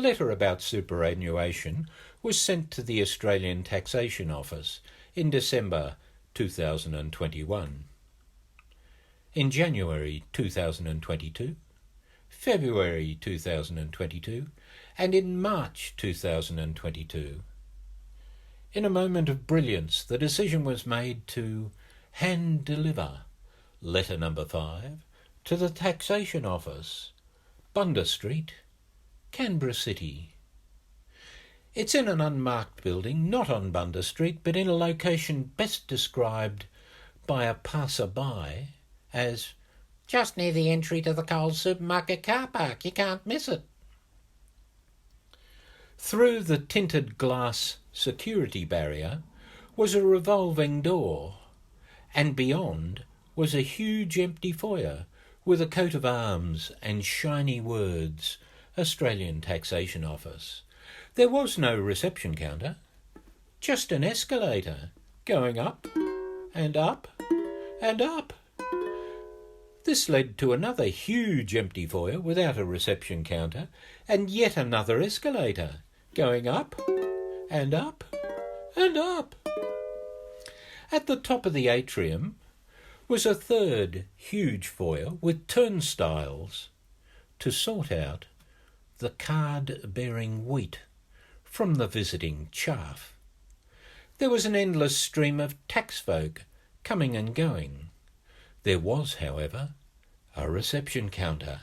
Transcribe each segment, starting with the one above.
letter about superannuation was sent to the Australian Taxation Office in December 2021. In January 2022, February 2022, and in March 2022. In a moment of brilliance, the decision was made to hand-deliver letter number 5 to the Taxation Office, Bunda Street, Canberra City. It's in an unmarked building, not on Bunda Street, but in a location best described by a passer-by as just near the entry to the Coles supermarket car park. You can't miss it. Through the tinted glass security barrier was a revolving door, and beyond was a huge empty foyer with a coat of arms and shiny words, Australian Taxation Office. There was no reception counter, just an escalator going up and up and up. This led to another huge empty foyer without a reception counter and yet another escalator going up and up and up. At the top of the atrium was a third huge foyer with turnstiles to sort out the card-bearing wheat from the visiting chaff. There was an endless stream of taxfolk coming and going. There was, however, a reception counter,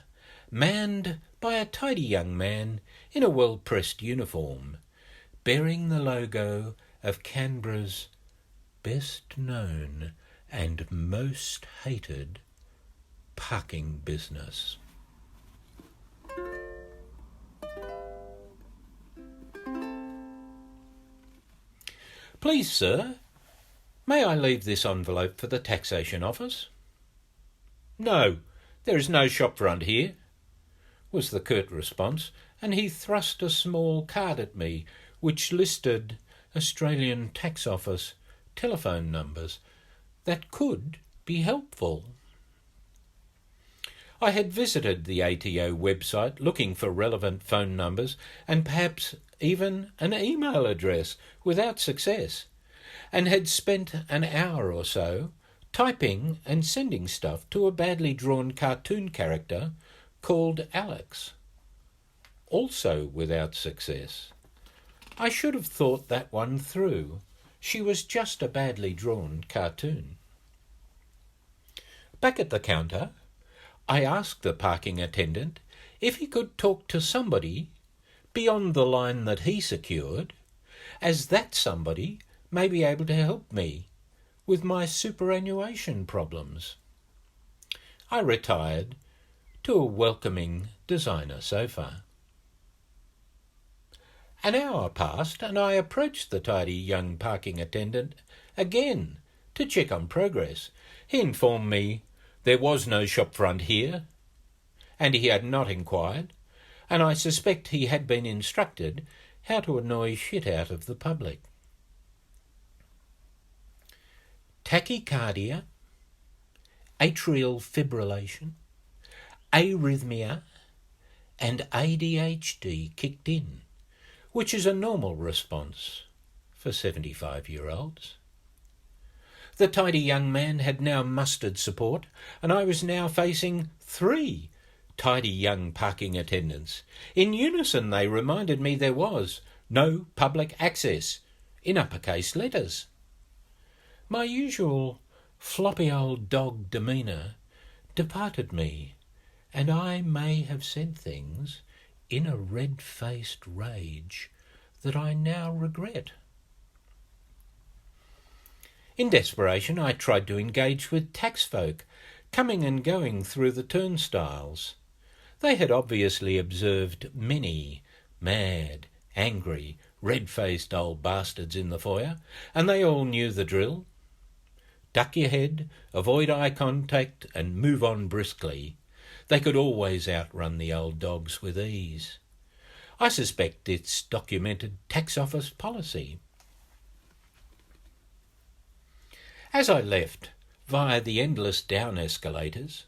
manned by a tidy young man in a well-pressed uniform, bearing the logo of Canberra's best known and most hated parking business. Please, sir, may I leave this envelope for the Taxation Office? No, there is no shop front here, was the curt response, and he thrust a small card at me which listed Australian Tax Office telephone numbers that could be helpful. I had visited the ATO website looking for relevant phone numbers and perhaps even an email address without success, and had spent an hour or so typing and sending stuff to a badly drawn cartoon character called Alex, also without success. I should have thought that one through. She was just a badly drawn cartoon. Back at the counter, I asked the parking attendant if he could talk to somebody beyond the line that he secured, as that somebody may be able to help me with my superannuation problems. I retired to a welcoming designer sofa. An hour passed and I approached the tidy young parking attendant again to check on progress. He informed me there was no shop front here, and he had not inquired, and I suspect he had been instructed how to annoy shit out of the public. Tachycardia, atrial fibrillation, arrhythmia, and ADHD kicked in, which is a normal response for 75-year-olds. The tidy young man had now mustered support, and I was now facing 3 tidy young parking attendants. In unison they reminded me there was no public access, in uppercase letters. My usual floppy old dog demeanour departed me, and I may have said things in a red-faced rage that I now regret. In desperation, I tried to engage with taxfolk coming and going through the turnstiles. They had obviously observed many mad, angry, red-faced old bastards in the foyer, and they all knew the drill. Duck your head, avoid eye contact, and move on briskly. They could always outrun the old dogs with ease. I suspect it's documented tax office policy. As I left, via the endless down escalators,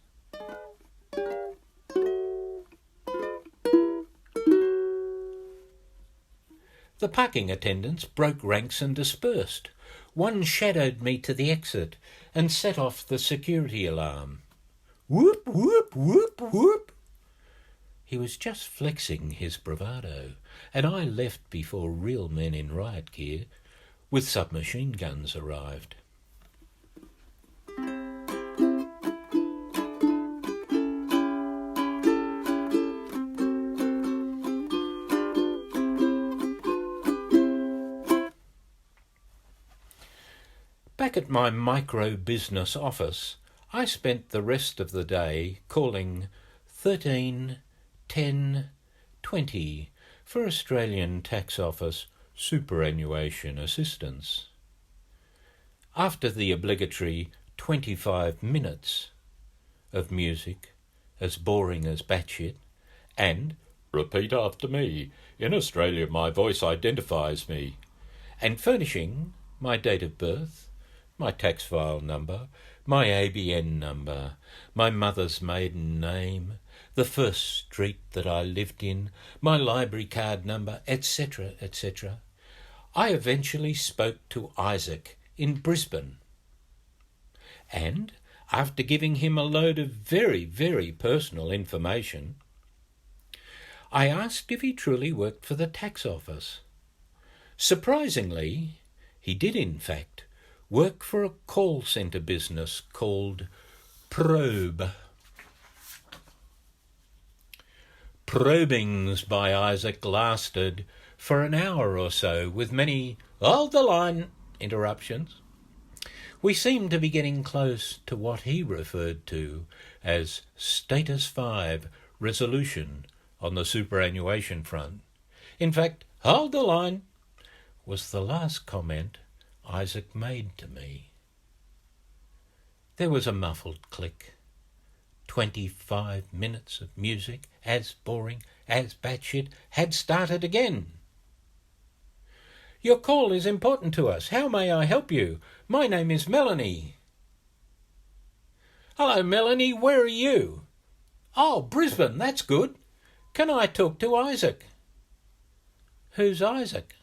The parking attendants broke ranks and dispersed. One shadowed me to the exit and set off the security alarm. Whoop, whoop, whoop, whoop. He was just flexing his bravado, and I left before real men in riot gear with submachine guns arrived. Back at my micro-business office, I spent the rest of the day calling 13 10 20 for Australian Tax Office superannuation assistance. After the obligatory 25 minutes of music as boring as batshit and "repeat after me, in Australia my voice identifies me," and furnishing my date of birth, my tax file number, my ABN number, my mother's maiden name, the first street that I lived in, my library card number, etc., etc., I eventually spoke to Isaac in Brisbane. And, after giving him a load of very, very personal information, I asked if he truly worked for the tax office. Surprisingly, he did in fact work for a call centre business called Probe. Probings by Isaac lasted for an hour or so, with many "hold the line" interruptions. We seemed to be getting close to what he referred to as Status 5 resolution on the superannuation front. In fact, "hold the line" was the last comment Isaac made to me. There was a muffled click. 25 minutes of music, as boring as batshit, had started again. "Your call is important to us. How may I help you? My name is Melanie." "Hello, Melanie. Where are you?" "Oh, Brisbane. That's good. Can I talk to Isaac?" "Who's Isaac?"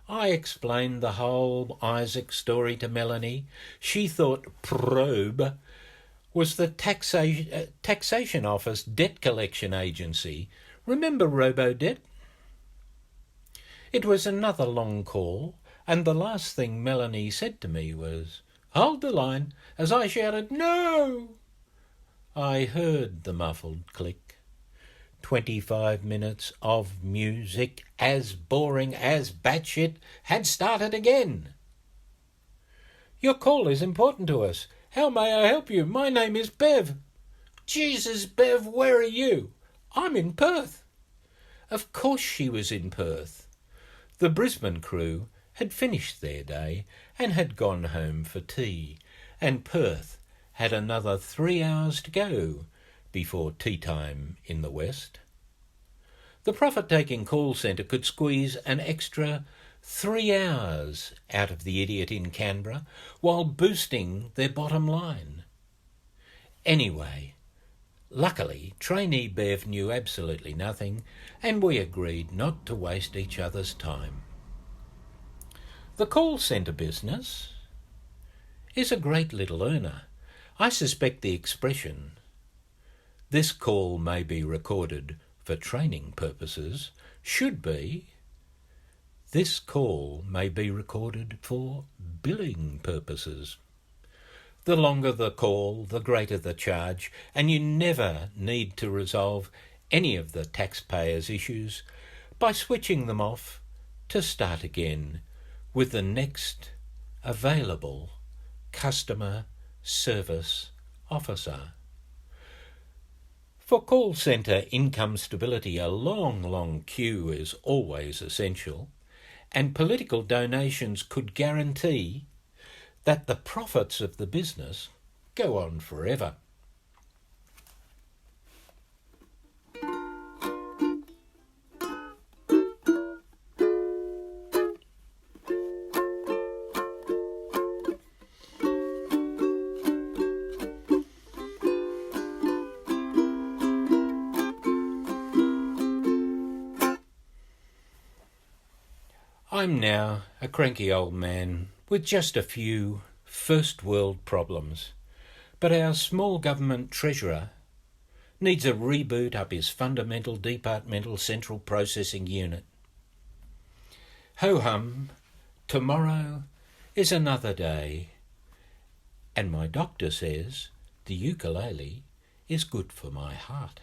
I explained the whole Isaac story to Melanie. She thought Probe was the taxation office debt collection agency. Remember Robodebt? It was another long call, and the last thing Melanie said to me was, "Hold the line," as I shouted, "No!" I heard the muffled click. 25 minutes of music, as boring as batshit, had started again. "Your call is important to us. How may I help you? My name is Bev." "Jesus, Bev, where are you?" "I'm in Perth." Of course she was in Perth. The Brisbane crew had finished their day and had gone home for tea, and Perth had another 3 hours to go before tea time in the West. The profit-taking call centre could squeeze an extra 3 hours out of the idiot in Canberra while boosting their bottom line. Anyway, luckily, trainee Bev knew absolutely nothing, and we agreed not to waste each other's time. The call centre business is a great little earner. I suspect the expression, "This call may be recorded for training purposes," should be, "This call may be recorded for billing purposes." The longer the call, the greater the charge, and you never need to resolve any of the taxpayer's issues by switching them off to start again with the next available customer service officer. For call centre income stability, a long queue is always essential, and political donations could guarantee that the profits of the business go on forever. I'm now a cranky old man with just a few first world problems, but our small government treasurer needs a reboot up his fundamental departmental central processing unit. Ho-hum, tomorrow is another day, and my doctor says the ukulele is good for my heart.